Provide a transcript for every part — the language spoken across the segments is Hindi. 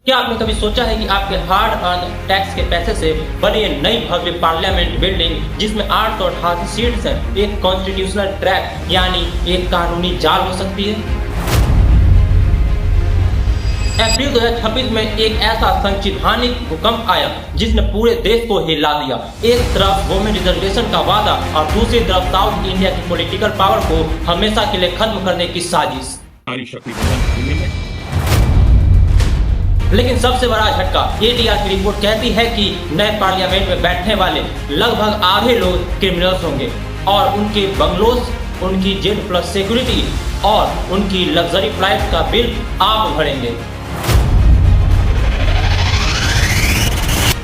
क्या आपने कभी सोचा है कि आपके हार्ड अर्न टैक्स के पैसे से बनी ये नई भव्य पार्लियामेंट बिल्डिंग जिसमें 888 सीट्स हैं, एक कॉन्स्टिट्यूशनल ट्रैक यानी एक कानूनी जाल हो सकती है? अप्रैल 2026 में एक ऐसा संवैधानिक भूकंप आया जिसने पूरे देश को हिला दिया। एक तरफ वुमेन रिजर्वेशन का वादा और दूसरी तरफ साउथ इंडिया की पॉलिटिकल पावर को हमेशा के लिए खत्म करने की साजिश। लेकिन सबसे बड़ा झटका एटीआर की रिपोर्ट कहती है कि नए पार्लियामेंट में बैठने वाले लगभग आधे लोग क्रिमिनल्स होंगे और उनके बंगलोज, उनकी जेट प्लस सिक्योरिटी और उनकी लग्जरी फ्लाइट का बिल आप भरेंगे।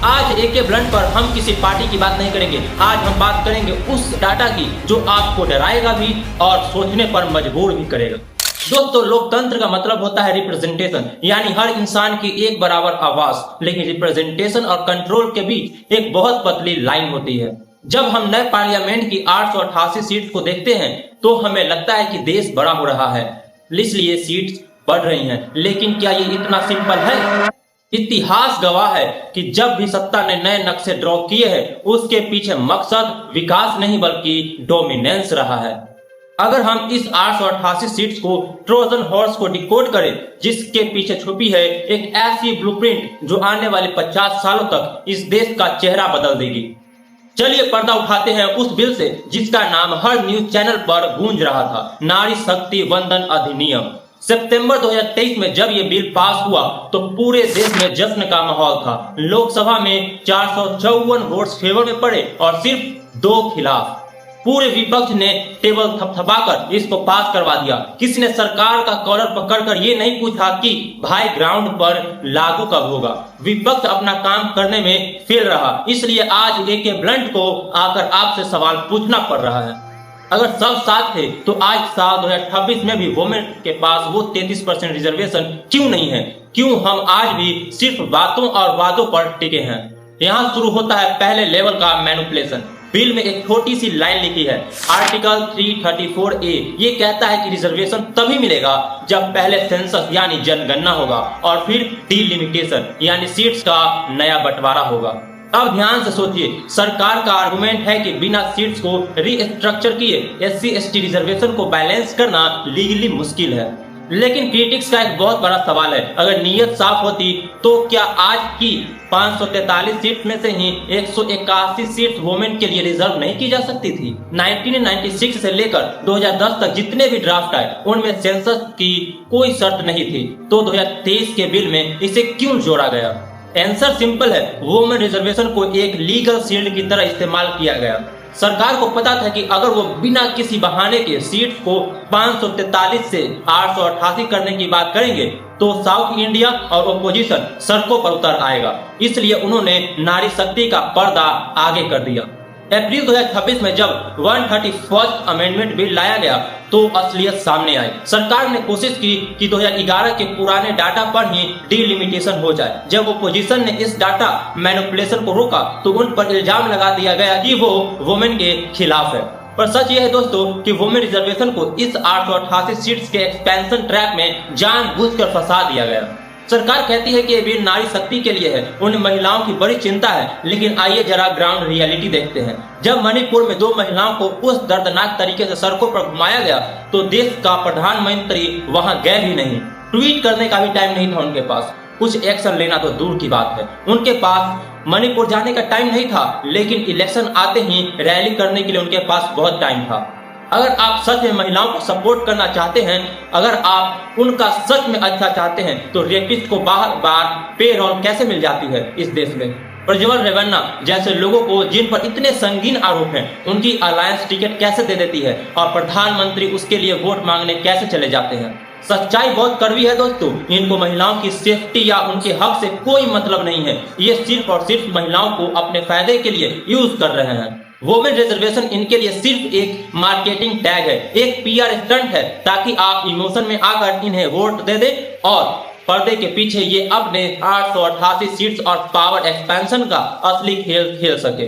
आज एके ब्लंट पर हम किसी पार्टी की बात नहीं करेंगे। आज हम बात करेंगे उस डाटा की जो आपको डराएगा भी और सोचने पर मजबूर भी करेगा। दोस्तों, लोकतंत्र का मतलब होता है रिप्रेजेंटेशन, यानी हर इंसान की एक बराबर आवाज। लेकिन रिप्रेजेंटेशन और कंट्रोल के बीच एक बहुत पतली लाइन होती है। जब हम नए पार्लियामेंट की 888 सीट को देखते हैं तो हमें लगता है कि देश बड़ा हो रहा है, इसलिए सीट्स बढ़ रही हैं। लेकिन क्या ये इतना सिंपल है? इतिहास गवाह है कि जब भी सत्ता ने नए नक्शे ड्रॉ किए हैं उसके पीछे मकसद विकास नहीं बल्कि डोमिनेंस रहा है। अगर हम इस 888 सीट्स को ट्रोजन हॉर्स को डिकोड करें जिसके पीछे छुपी है एक ऐसी ब्लूप्रिंट जो आने वाले 50 सालों तक इस देश का चेहरा बदल देगी। चलिए पर्दा उठाते हैं उस बिल से जिसका नाम हर न्यूज चैनल पर गूंज रहा था, नारी शक्ति वंदन अधिनियम। सितंबर 2023 में जब ये बिल पास हुआ तो पूरे देश में जश्न का माहौल था। लोकसभा में 454 वोट्स फेवर में पड़े और सिर्फ 2 खिलाफ। पूरे विपक्ष ने टेबल थपथपाकर इसको पास करवा दिया। किसी ने सरकार का कॉलर पकड़कर ये नहीं पूछा कि भाई ग्राउंड पर लागू कब होगा। विपक्ष अपना काम करने में फेल रहा, इसलिए आज एके ब्लंट को आकर आपसे सवाल पूछना पड़ रहा है। अगर सब साथ थे तो आज साल 2026 में भी वुमेन के पास वो 33% रिजर्वेशन क्यों नहीं है? क्यों हम आज भी सिर्फ बातों और वादों पर टिके हैं? यहाँ शुरू होता है पहले लेवल का मैनिपुलेशन। बिल में एक छोटी सी लाइन लिखी है, आर्टिकल 334A। ये कहता है कि रिजर्वेशन तभी मिलेगा जब पहले सेंसस यानी जनगणना होगा और फिर डिलिमिटेशन यानी सीट्स का नया बंटवारा होगा। अब ध्यान से सोचिए, सरकार का आर्गुमेंट है कि बिना सीट्स को रीस्ट्रक्चर किए SC/ST रिजर्वेशन को बैलेंस करना लीगली मुश्किल है। लेकिन क्रिटिक्स का एक बहुत बड़ा सवाल है, अगर नीयत साफ होती तो क्या आज की 543 सीट में से ही 181 सीट वुमेन के लिए रिजर्व नहीं की जा सकती थी? 1996 से लेकर 2010 तक जितने भी ड्राफ्ट आए उनमें सेंसस की कोई शर्त नहीं थी, तो 2023 के बिल में इसे क्यों जोड़ा गया? आंसर सिंपल है, वुमेन रिजर्वेशन को एक लीगल शील्ड की तरह इस्तेमाल किया गया। सरकार को पता था कि अगर वो बिना किसी बहाने के सीट को 543 से 888 करने की बात करेंगे तो साउथ इंडिया और ओपोजिशन सड़कों पर उतर आएगा। इसलिए उन्होंने नारी शक्ति का पर्दा आगे कर दिया। अप्रैल 2026 में जब 131st अमेंडमेंट बिल लाया गया तो असलियत सामने आई। सरकार ने कोशिश की कि 2011 के पुराने डाटा पर ही डिलिमिटेशन हो जाए। जब ओपोजिशन ने इस डाटा मैनिपुलेशन को रोका तो उन पर इल्जाम लगा दिया गया कि वो वुमेन के खिलाफ है। पर सच यह है दोस्तों कि वुमेन रिजर्वेशन को इस 888 सीट्स के एक्सपेंशन ट्रैक में जानबूझकर फंसा दिया गया। सरकार कहती है कि ये बिल नारी शक्ति के लिए है, उन महिलाओं की बड़ी चिंता है। लेकिन आइए जरा ग्राउंड रियलिटी देखते हैं। जब मणिपुर में 2 महिलाओं को उस दर्दनाक तरीके से सड़कों पर घुमाया गया तो देश का प्रधानमंत्री वहां गए भी नहीं, ट्वीट करने का भी टाइम नहीं था उनके पास। कुछ एक्शन लेना तो दूर की बात है, उनके पास मणिपुर जाने का टाइम नहीं था। लेकिन इलेक्शन आते ही रैली करने के लिए उनके पास बहुत टाइम था। अगर आप सच में महिलाओं को सपोर्ट करना चाहते हैं, अगर आप उनका सच में अच्छा चाहते हैं तो रेपिस्ट को बार-बार पेरोल कैसे मिल जाती है इस देश में? प्रज्वल रेवन्ना जैसे लोगों को जिन पर इतने संगीन आरोप हैं उनकी अलायंस टिकट कैसे दे देती है और प्रधानमंत्री उसके लिए वोट मांगने कैसे चले जाते हैं? सच्चाई बहुत कड़वी है दोस्तों। इनको महिलाओं की सेफ्टी या उनके हक से कोई मतलब नहीं है। ये सिर्फ और सिर्फ महिलाओं को अपने फायदे के लिए यूज कर रहे हैं। वुमेन रिजर्वेशन इनके लिए सिर्फ एक मार्केटिंग टैग है, एक PR स्टंट है ताकि आप इमोशन में आकर इन्हें वोट दे दें और पर्दे के पीछे ये अपने 888 सीट्स और पावर एक्सपेंशन का असली खेल खेल सके।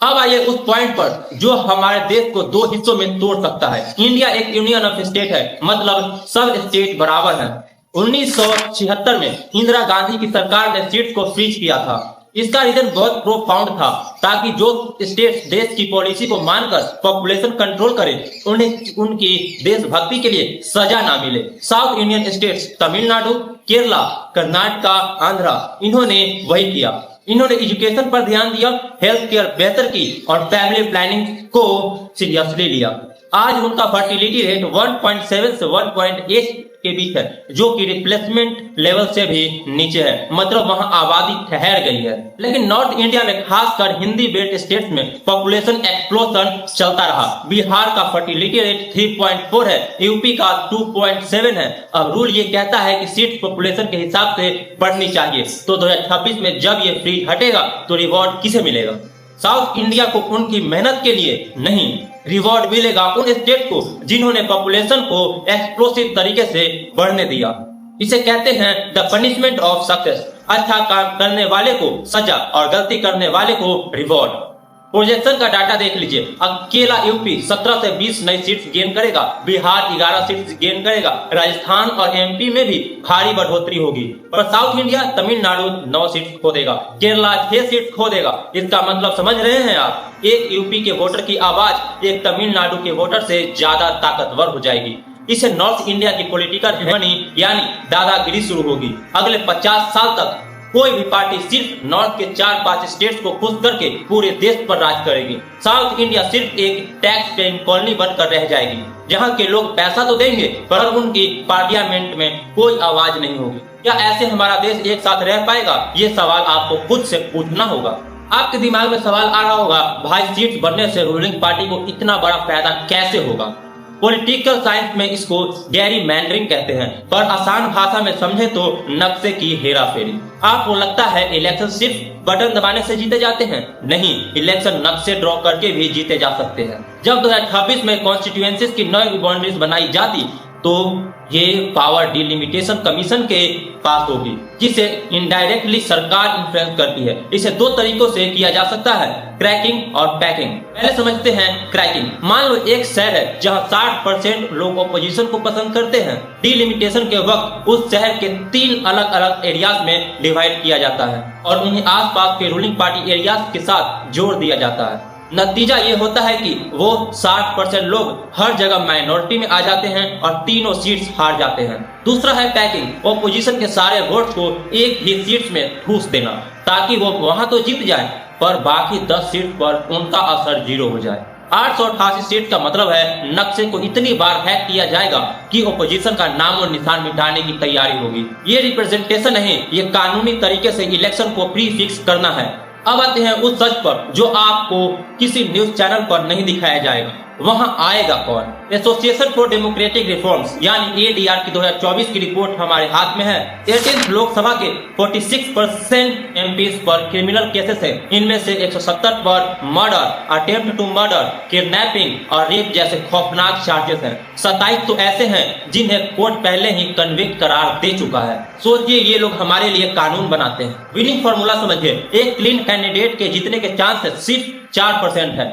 अब आइए उस पॉइंट पर जो हमारे देश को 2 हिस्सों में तोड़ सकता है। इंडिया एक यूनियन ऑफ स्टेट है, मतलब सब स्टेट बराबर हैं। 1976 में इंदिरा गांधी की सरकार ने सीट्स को फ्रीज किया था। इसका रीजन बहुत प्रोफाउंड था, ताकि जो स्टेट्स देश की पॉलिसी को मानकर पॉपुलेशन कंट्रोल करे, उन्हें उनकी देशभक्ति के लिए सजा ना मिले। South Indian states Tamil Nadu, Kerala, Karnataka, Andhra, इन्होंने वही किया। इन्होंने एजुकेशन पर ध्यान दिया, हेल्थ केयर बेहतर की और फैमिली प्लानिंग को सीरियसली लिया। आज उनका फर्टिलिटी रेट 1.7 से 1.8 के बीच है, जो कि रिप्लेसमेंट लेवल से भी नीचे है, मतलब वहां आबादी ठहर गई है। लेकिन नॉर्थ इंडिया में, खासकर हिंदी बेल्ट स्टेट्स में पॉपुलेशन एक्सप्लोजन चलता रहा। बिहार का फर्टिलिटी रेट 3.4 है, यूपी का 2.7 है। अब रूल ये कहता है कि सीट पॉपुलेशन के हिसाब से बढ़नी चाहिए, तो 2026 में जब ये फ्रीज हटेगा तो रिवॉर्ड किसे मिलेगा? साउथ इंडिया को उनकी मेहनत के लिए नहीं, रिवॉर्ड मिलेगा उन स्टेट को जिन्होंने पॉपुलेशन को एक्सप्लोसिव तरीके से बढ़ने दिया। इसे कहते हैं द पनिशमेंट ऑफ सक्सेस। अच्छा काम करने वाले को सजा और गलती करने वाले को रिवॉर्ड। प्रोजेक्शन का डाटा देख लीजिए। अकेला यूपी 17 से 20 नई सीट्स गेन करेगा, बिहार 11 सीट्स गेन करेगा, राजस्थान और एमपी में भी भारी बढ़ोतरी होगी। पर साउथ इंडिया, तमिलनाडु 9 सीट्स खो देगा, केरला 6 सीट्स खो देगा। इसका मतलब समझ रहे हैं आप? एक यूपी के वोटर की आवाज एक तमिलनाडु के वोटर से ज्यादा ताकतवर हो जाएगी। इससे नॉर्थ इंडिया की पॉलिटिकल हेमनी यानी दादागिरी शुरू होगी। अगले 50 साल तक कोई भी पार्टी सिर्फ नॉर्थ के 4-5 स्टेट्स को खुश करके पूरे देश पर राज करेगी। साउथ इंडिया सिर्फ एक टैक्स पेइंग कॉलोनी बनकर रह जाएगी, जहां के लोग पैसा तो देंगे पर उनकी पार्लियामेंट में कोई आवाज नहीं होगी। क्या ऐसे हमारा देश एक साथ रह पाएगा? ये सवाल आपको खुद से पूछना होगा। आपके दिमाग में सवाल आ रहा होगा, भाई सीट्स बढ़ने से रूलिंग पार्टी को इतना बड़ा फायदा कैसे होगा? पॉलिटिकल साइंस में इसको गैरीमैंडरिंग कहते हैं, पर आसान भाषा में समझे तो नक्शे की हेराफेरी। आपको लगता है इलेक्शन सिर्फ बटन दबाने से जीते जाते हैं? नहीं, इलेक्शन नक्शे ड्रॉ करके भी जीते जा सकते हैं। जब 2026 में कॉन्स्टिट्यूएंसीज की नई बाउंड्रीज बनाई जाती तो ये पावर डिलिमिटेशन कमीशन के पास होगी, जिसे इनडायरेक्टली सरकार इन्फ्लुएंस करती है। इसे 2 तरीकों से किया जा सकता है, क्रैकिंग और पैकिंग। पहले समझते हैं क्रैकिंग। मान लो एक शहर है जहां 60% लोग ऑपोजिशन को पसंद करते हैं। डिलिमिटेशन के वक्त उस शहर के 3 अलग अलग एरियाज में डिवाइड किया जाता है और उन्हें आसपास के रूलिंग पार्टी एरियाज के साथ जोड़ दिया जाता है। नतीजा ये होता है कि वो 60% लोग हर जगह माइनॉरिटी में आ जाते हैं और तीनों सीट्स हार जाते हैं। दूसरा है पैकिंग। ऑपोजिशन के सारे वोट्स को एक ही सीट्स में ठूस देना, ताकि वो वहां तो जीत जाए पर बाकी 10 सीट पर उनका असर 0 हो जाए। 888 सीट का मतलब है नक्शे को इतनी बार हैक किया जाएगा कि ओपोजिशन का नाम और निशान मिटाने की तैयारी होगी। ये रिप्रेजेंटेशन नहीं, ये कानूनी तरीके से इलेक्शन को प्री फिक्स करना है। अब आते हैं उस सच पर जो आपको किसी न्यूज चैनल पर नहीं दिखाया जाएगा। वहां आएगा कौन? एसोसिएशन फॉर डेमोक्रेटिक रिफॉर्म्स यानी एडीआर की 2024 की रिपोर्ट हमारे हाथ में है। 18th लोकसभा के 46% एमपीज पर क्रिमिनल केसेस है। इनमें से 170 पर murder, attempt to murder, kidnapping और रेप जैसे खौफनाक चार्जेस हैं। 27 तो ऐसे हैं जिन्हें कोर्ट पहले ही कन्विक्ट करार दे चुका है। सोचिए, ये लोग हमारे लिए कानून बनाते हैं। विनिंग फॉर्मूला समझिए। एक क्लीन कैंडिडेट के जीतने के चांसेस सिर्फ 4% है,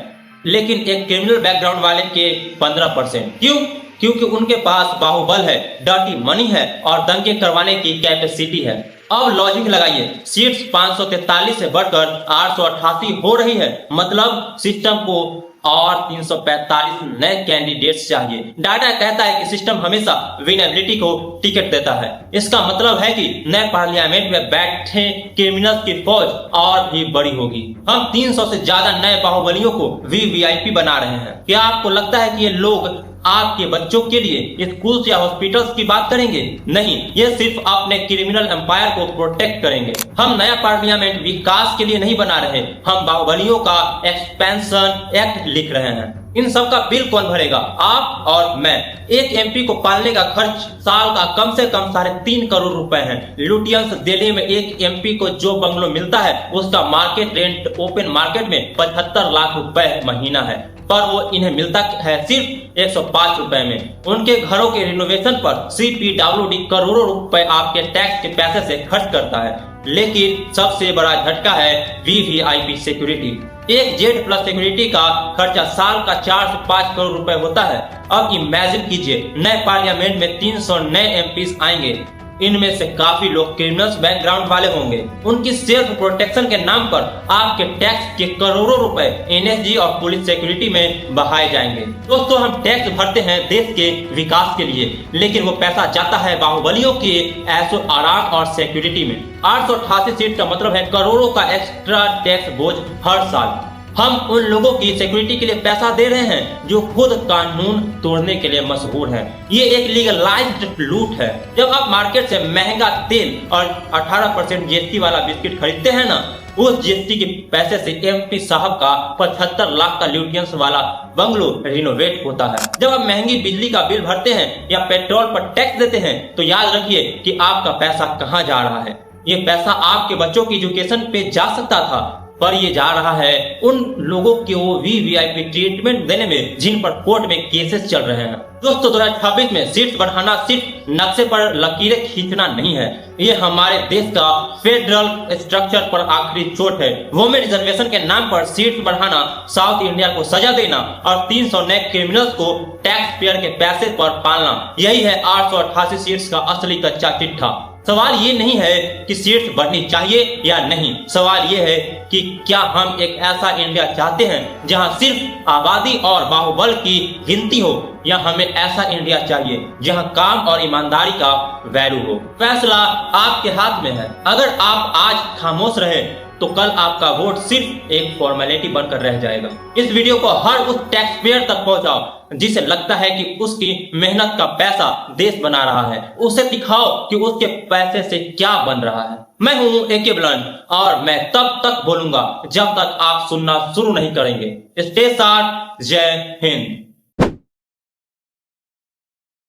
लेकिन एक क्रिमिनल बैकग्राउंड वाले के 15%। क्यों? क्योंकि उनके पास बाहुबल है, डर्टी मनी है और दंगे करवाने की कैपेसिटी है। अब लॉजिक लगाइए, सीट्स 543 से बढ़कर 888 हो रही है, मतलब सिस्टम को और 345 नए कैंडिडेट्स चाहिए। डाटा कहता है कि सिस्टम हमेशा विनेबिलिटी को टिकट देता है। इसका मतलब है कि नए पार्लियामेंट में बैठे क्रिमिनल्स की फौज और भी बड़ी होगी। हम 300 से ज्यादा नए बाहुबलियों को वीवीआईपी बना रहे हैं। क्या आपको लगता है कि ये लोग आपके बच्चों के लिए स्कूल्स या हॉस्पिटल्स की बात करेंगे? नहीं, ये सिर्फ अपने क्रिमिनल एम्पायर को प्रोटेक्ट करेंगे। हम नया पार्लियामेंट विकास के लिए नहीं बना रहे, हम बाहुबलियों का एक्सपेंशन एक्ट लिख रहे हैं। इन सब का बिल कौन भरेगा? आप और मैं। एक एमपी को पालने का खर्च साल का कम से कम 3.5 करोड़ रुपए है। लुटियंस दिल्ली में एक एमपी को जो बंगलो मिलता है उसका मार्केट रेंट ओपन मार्केट में 75 लाख रुपए महीना है, पर वो इन्हें मिलता है सिर्फ 105 रुपए में। उनके घरों के रिनोवेशन पर सीपीडब्ल्यूडी करोड़ों रुपए आपके टैक्स के पैसे से खर्च करता है। लेकिन सबसे बड़ा झटका है वीवीआईपी सिक्योरिटी। एक जेड प्लस सिक्योरिटी का खर्चा साल का 4 से 5 करोड़ रुपए होता है। अब इमेजिन कीजिए, नए पार्लियामेंट में 300 नए एमपीज आएंगे, इनमें से काफी लोग क्रिमिनल्स बैकग्राउंड वाले होंगे। उनकी सेल्फ प्रोटेक्शन के नाम पर आपके टैक्स के करोड़ों रुपए एनएसजी और पुलिस सिक्योरिटी में बहाए जाएंगे। दोस्तों, हम टैक्स भरते हैं देश के विकास के लिए, लेकिन वो पैसा जाता है बाहुबलियों के ऐशो आराम और सिक्योरिटी में। 888 सीट का मतलब है करोड़ों का एक्स्ट्रा टैक्स बोझ हर साल। हम उन लोगों की सिक्योरिटी के लिए पैसा दे रहे हैं जो खुद कानून तोड़ने के लिए मशहूर हैं। ये एक लीगलाइज्ड लूट है। जब आप मार्केट से महंगा तेल और 18% जीएसटी वाला बिस्किट खरीदते हैं ना, उस जीएसटी के पैसे से एमपी साहब का 75 लाख का ल्यूटियंस वाला बंगलो रिनोवेट होता है। जब आप महंगी बिजली का बिल भरते हैं या पेट्रोल पर टैक्स देते हैं, तो याद रखिए कि आपका पैसा कहाँ जा रहा है। ये पैसा आपके बच्चों की एजुकेशन पे जा सकता था, पर ये जा रहा है उन लोगों को वीवीआईपी ट्रीटमेंट देने में जिन पर कोर्ट में केसेस चल रहे हैं। दोस्तों, 2026 में सीट्स बढ़ाना सिर्फ नक्शे पर लकीरें खींचना नहीं है, ये हमारे देश का फेडरल स्ट्रक्चर पर आखिरी चोट है। वुमेन रिजर्वेशन के नाम पर सीट्स बढ़ाना, साउथ इंडिया को सजा देना और 300 नए क्रिमिनल्स को टैक्स पेयर के पैसे पर पालना, यही है 888 सीट्स का असली कच्चा चिट्ठा। सवाल ये नहीं है कि सीट्स बढ़नी चाहिए या नहीं, सवाल ये है कि क्या हम एक ऐसा इंडिया चाहते हैं जहां सिर्फ आबादी और बाहुबल की गिनती हो, या हमें ऐसा इंडिया चाहिए जहां काम और ईमानदारी का वैल्यू हो। फैसला आपके हाथ में है। अगर आप आज खामोश रहे तो कल आपका वोट सिर्फ एक फॉर्मेलिटी बनकर रह जाएगा। इस वीडियो को हर उस टैक्स पेयर तक पहुंचाओ जिसे लगता है कि उसकी मेहनत का पैसा देश बना रहा है। उसे दिखाओ कि उसके पैसे से क्या बन रहा है। मैं हूं एके ब्लंट और मैं तब तक बोलूंगा जब तक आप सुनना शुरू नहीं करेंगे। Stay sharp. जय हिंद।